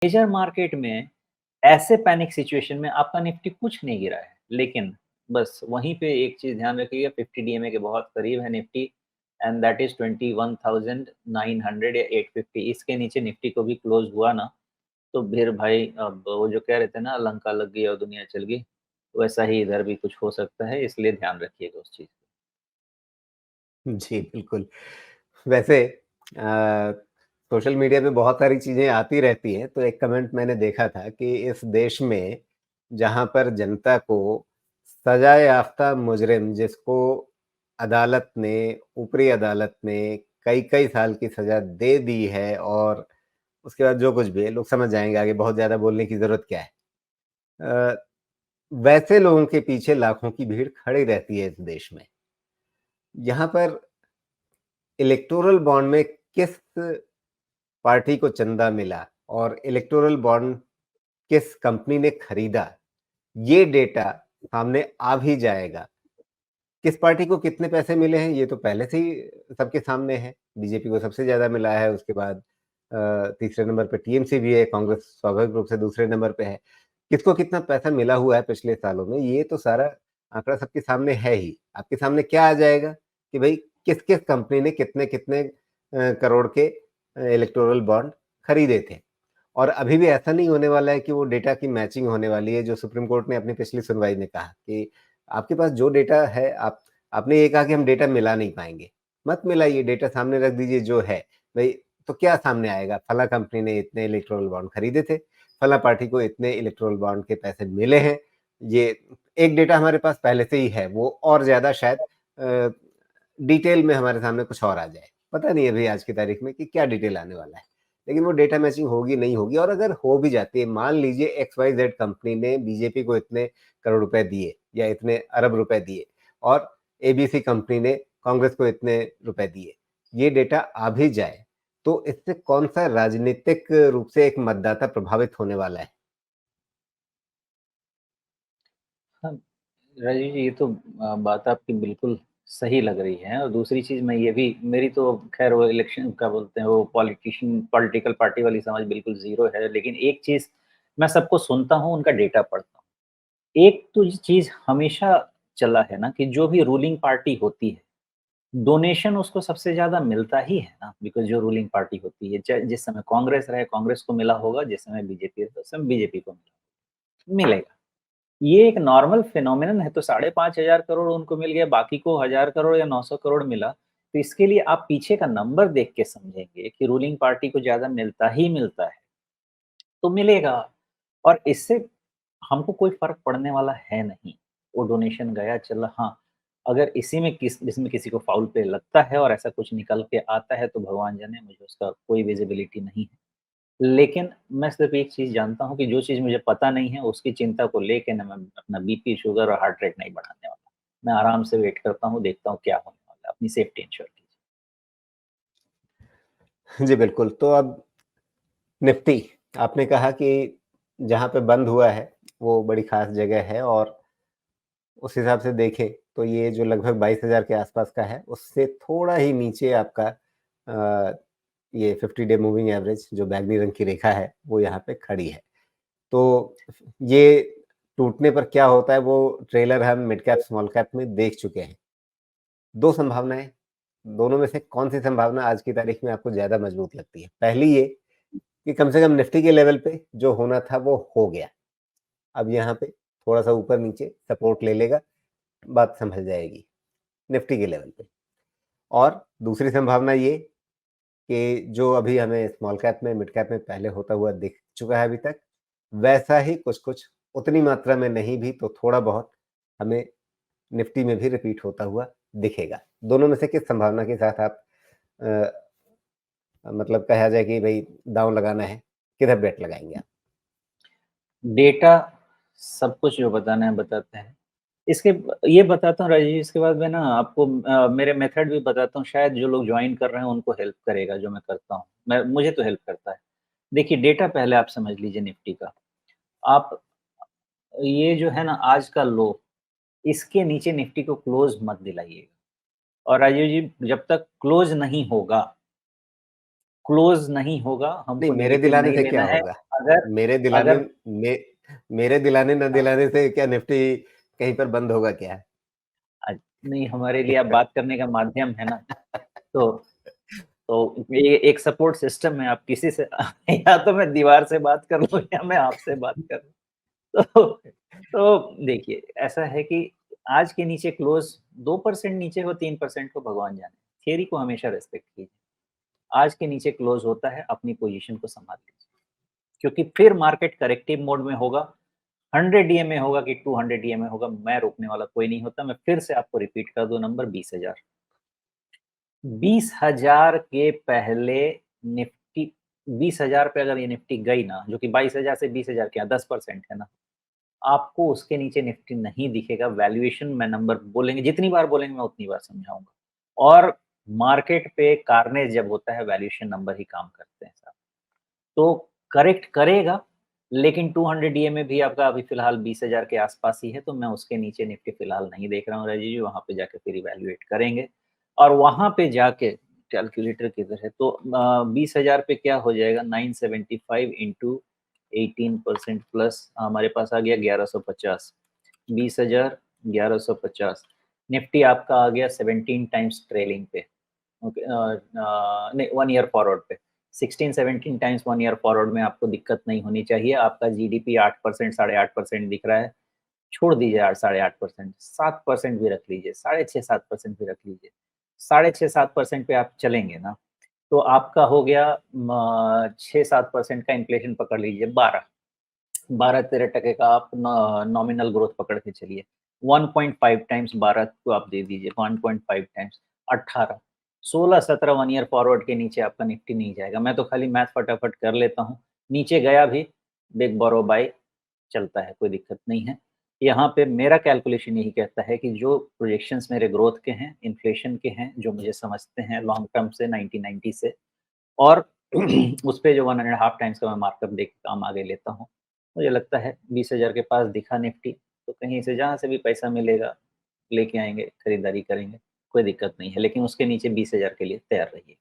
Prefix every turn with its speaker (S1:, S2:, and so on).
S1: Major market में ऐसे panic situation में आपका निफ्टी कुछ नहीं गिरा है, लेकिन बस वहीं पे एक चीज़ ध्यान रखिएगा 50 डीएमए के बहुत करीब है निफ्टी एंड दैट इज़ 21,900 या 850 इसके नीचे निफ्टी को भी क्लोज़ हुआ ना, तो फिर भाई अब वो जो कह रहे थे ना लंका लग गई और दुनिया चल गई, वैसा ही इधर भी कुछ हो सकता है इसलिए ध्यान रखिएगा उस चीज़ का।
S2: जी, बिल्कुल। वैसे सोशल मीडिया पे बहुत सारी चीज़ें आती रहती हैं, तो एक कमेंट मैंने देखा था कि इस देश में जहाँ पर जनता को सज़ा याफ़्ता मुजरिम जिसको अदालत ने ऊपरी अदालत ने कई-कई साल की सज़ा दे दी है और उसके बाद जो कुछ भी है, लोग समझ जाएँगे आगे बहुत ज़्यादा बोलने की ज़रूरत क्या है। अ, वैसे लोगों के पीछे लाखों की भीड़ खड़ी रहती है इस देश में। यहाँ पर इलेक्टोरल बॉन्ड में किस पार्टी को चंदा मिला और इलेक्टोरल बॉन्ड किस कंपनी ने खरीदा, ये डेटा सामने आ भी जाएगा। किस पार्टी को कितने पैसे मिले हैं, ये तो पहले से ही सबके सामने है। बीजेपी को सबसे ज़्यादा मिला है, उसके बाद तीसरे नंबर पे टीएमसी भी है, कांग्रेस स्वाभाविक रूप से दूसरे नंबर पे है। किसको कितना पैसा मिला हुआ है पिछले सालों में, ये तो सारा आंकड़ा सबके सामने है ही। आपके सामने क्या आ जाएगा कि भई किस-किस कंपनी ने कितने-कितने करोड़ के इलेक्टोरल बॉन्ड खरीदे थे। और अभी भी ऐसा नहीं होने वाला है कि वो डेटा की मैचिंग होने वाली है, जो सुप्रीम कोर्ट ने अपनी पिछली सुनवाई में कहा कि आपके पास जो डेटा है आपने ये कहा कि हम डेटा मिला नहीं पाएँगे। मत मिलाइए, डेटा सामने रख दीजिए जो है। भई तो क्या सामने आएगा? फलाँ कंपनी ने इतने इलेक्टोरल बॉन्ड खरीदे थे, फलाँ पार्टी को इतने इलेक्टोरल बॉन्ड के पैसे मिले हैं। ये एक डेटा हमारे पास पहले से ही है, वो और ज़्यादा शायद अ, डिटेल में हमारे सामने कुछ और आ जाए। पता नहीं अभी आज की तारीख में कि क्या डिटेल आने वाला है। लेकिन वो डेटा मैचिंग होगी, नहीं होगी और अगर हो भी जाती है, मान लीजिए एक्स वाई ज़ेड कंपनी ने बीजेपी को इतने करोड़ रुपए दिए या इतने अरब रुपए दिए और एबीसी कंपनी ने कांग्रेस को इतने रुपए दिए। ये डेटा आ भी जाए, तो इससे कौन-सा राजनीतिक रूप से एक मतदाता प्रभावित होने वाला है?
S1: हाँ, राजीव जी ये तो बात आपकी बिल्कुल सही लग रही है और दूसरी चीज़ मैं ये भी मेरी तो ख़ैर वो इलेक्शन क्या बोलते हैं वो पॉलिटिकल पार्टी वाली समझ बिल्कुल ज़ीरो है, लेकिन एक चीज़ मैं सबको सुनता हूँ, उनका डेटा पढ़ता हूँ। एक तो ये चीज़ हमेशा चला है ना कि जो भी रूलिंग पार्टी होती है, डोनेशन उसको सबसे ज़्यादा मिलता ही है ना, बिकॉज़ जो रूलिंग पार्टी होती है, चाहे जिस समय कांग्रेस रहे, कांग्रेस को मिला होगा, जिस समय बीजेपी है, तो उस समय बीजेपी को मिलेगा। ये एक नॉर्मल फिनोमिनन है, तो 5,500 करोड़ उनको मिल गया, बाकी को 1000 करोड़ या 900 करोड़ मिला। तो इसके लिए आप पीछे का नंबर देख के समझेंगे कि रूलिंग पार्टी को ज़्यादा मिलता ही मिलता है, तो मिलेगा और इससे हमको कोई फ़र्क पड़ने वाला है नहीं। वो डोनेशन गया चला हाँ, अगर इसी में इसमें किसी को फाउल प्ले लगता है और ऐसा कुछ निकल के आता है, तो भगवान जाने मुझे उसका कोई विज़िबिलिटी नहीं है। लेकिन मैं सिर्फ़ एक चीज़ जानता हूँ कि जो चीज़ मुझे पता नहीं है, उसकी चिंता को लेके ना मैं अपना बीपी, शुगर और हार्ट रेट नहीं बढ़ाने वाला। मैं आराम से वेट करता हूँ, देखता हूँ क्या होने वाला है। अपनी सेफ्टी इंश्योर कीजिए।
S2: जी, बिल्कुल। तो अब निफ्टी, आपने कहा कि जहाँ पे बंद हुआ है, वो बड़ी ख़ास जगह है और उस हिसाब से देखें, तो ये जो लगभग 22,000 के आसपास का है, उससे थोड़ा ही नीचे आपका ये 50 डे मूविंग एवरेज जो बैंगनी रंग की रेखा है, वो यहाँ पे खड़ी है। तो ये टूटने पर क्या होता है, वो ट्रेलर हम मिड कैप, स्मॉल कैप में देख चुके हैं। 2 संभावनाएँ, दोनों में से कौन-सी संभावना आज की तारीख में आपको ज़्यादा मजबूत लगती है? पहली ये कि कम से कम निफ्टी के लेवल पे जो होना था, वो हो गया। अब यहाँ पे थोड़ा-सा ऊपर-नीचे सपोर्ट ले लेगा, बात सँभल जाएगी, निफ्टी के लेवल पे। और दूसरी संभावना ये कि जो अभी हमें स्मॉल कैप में, मिड कैप में पहले होता हुआ दिख चुका है अभी तक, वैसा ही कुछ-कुछ उतनी मात्रा में नहीं भी तो थोड़ा-बहुत हमें निफ्टी में भी रिपीट होता हुआ दिखेगा। दोनों में से किस संभावना के साथ आप अ, मतलब कहा जाए कि भई दाँव लगाना है, किधर बेट लगाएँगे आप?
S1: डेटा सब कुछ जो बताना है बताता है। इसके ये बताता हूँ राजीव इसके बाद मैं ना आपको मेरे मेथड भी बताता हूँ, शायद जो लोग जॉइन कर रहे हैं उनको हेल्प करेगा जो मैं करता हूँ। मैं मुझे तो हेल्प करता है। देखिए डेटा पहले आप समझ लीजिए निफ्टी का। आप ये जो है ना आज का लो, इसके नीचे निफ्टी को क्लोज़ मत दिलाइएगा और राजीव जी जब तक क्लोज़ नहीं होगा,
S2: नहीं,
S1: हमको
S2: मेरे
S1: नेगेटिव
S2: दिलाने
S1: नहीं
S2: से
S1: लेना
S2: क्या
S1: है।
S2: होगा?
S1: अगर
S2: मेरे दिलाने
S1: अगर
S2: मे मेरे दिलाने न दिलाने से क्या निफ्टी कहीं पर बंद होगा क्या?
S1: नहीं, हमारे लिए आप बात करने का माध्यम है ना, तो ये एक सपोर्ट सिस्टम है, आप किसी से या तो मैं दीवार से बात कर लूँ या मैं आपसे बात कर लूँ। देखिए, ऐसा है कि आज के नीचे क्लोज़ 2% नीचे हो, 3% हो, भगवान जाने। थियरी को हमेशा रिस्पेक्ट कीजिए। आज के नीचे क्लोज़ होता है, अपनी पोज़ीशन को सँभाल लीजिए, क्योंकि फिर मार्केट करेक्टिव मोड में होगा, 100 डीएमए होगा कि 200 डीएमए होगा, मैं रोकने वाला कोई नहीं होता। मैं फिर से आपको रिपीट कर दूँ नंबर 20,000। 20,000 के पहले निफ्टी 20,000 पे अगर ये निफ्टी गई ना, जो कि 22,000 से 20,000 क्या 10% है ना, आपको उसके नीचे निफ्टी नहीं दिखेगा। वैल्यूएशन मैं नंबर बोलेंगे, जितनी बार बोलेंगे मैं उतनी बार समझाऊँगा। और मार्केट पे कार्नेज जब होता है, वैल्यूएशन नंबर ही काम करते हैं साहब। तो करेक्ट करेगा, लेकिन 200 डीएमए भी आपका अभी फ़िलहाल 20,000 के आस-पास ही है, तो मैं उसके नीचे निफ्टी फ़िलहाल नहीं देख रहा हूँ राजीव जी, वहाँ पे जाके फिर इवैल्यूएट करेंगे। और वहाँ पे जाके कैलकुलेटर किधर है, तो 20,000 पे क्या हो जाएगा 975 इंटू 18% प्लस हमारे पास आ गया 1150। 20,000 1150 निफ्टी आपका आ गया 17 टाइम्स ट्रेलिंग पे। ओके नहीं 1 ईयर फॉरवर्ड पे 16-17 टाइम्स 1 ईयर फॉरवर्ड में आपको दिक्कत नहीं होनी चाहिए। आपका जीडीपी 8% 8.5% दिख रहा है। छोड़ दीजिए 8 8.5% 7% भी रख लीजिए, 6.5-7% भी रख लीजिए। 6.5-7% पे आप चलेंगे ना, तो आपका हो गया 6-7% का इन्फ्लेशन पकड़ लीजिए 12। 12-13% का आप नॉमिनल ग्रोथ पकड़ के चलिए। 1.5 टाइम्स 12 को आप दे दीजिए, 1.5 टाइम्स 18, 16-17 1 ईयर फॉरवर्ड के नीचे आपका निफ्टी नहीं जाएगा। मैं तो खाली मैथ फटाफट कर लेता हूँ। नीचे गया भी बिग बोरो बाय चलता है, कोई दिक्कत नहीं है। यहाँ पे मेरा कैलकुलेशन यही कहता है कि जो प्रोजेक्शंस मेरे ग्रोथ के हैं, इन्फ्लेशन के हैं, जो मुझे समझते हैं लॉन्ग टर्म से 1990 से और उस पे जो 1 एंड हाफ टाइम्स का मैं मार्कअप देके काम आगे लेता हूँ। मुझे लगता है 20,000 के पास दिखा निफ्टी, तो कहीं से जहाँ से भी पैसा मिलेगा, लेके आएँगे, खरीदारी करेंगे, कोई दिक्कत नहीं है। लेकिन उसके नीचे 20,000 के लिए तैयार रहिए।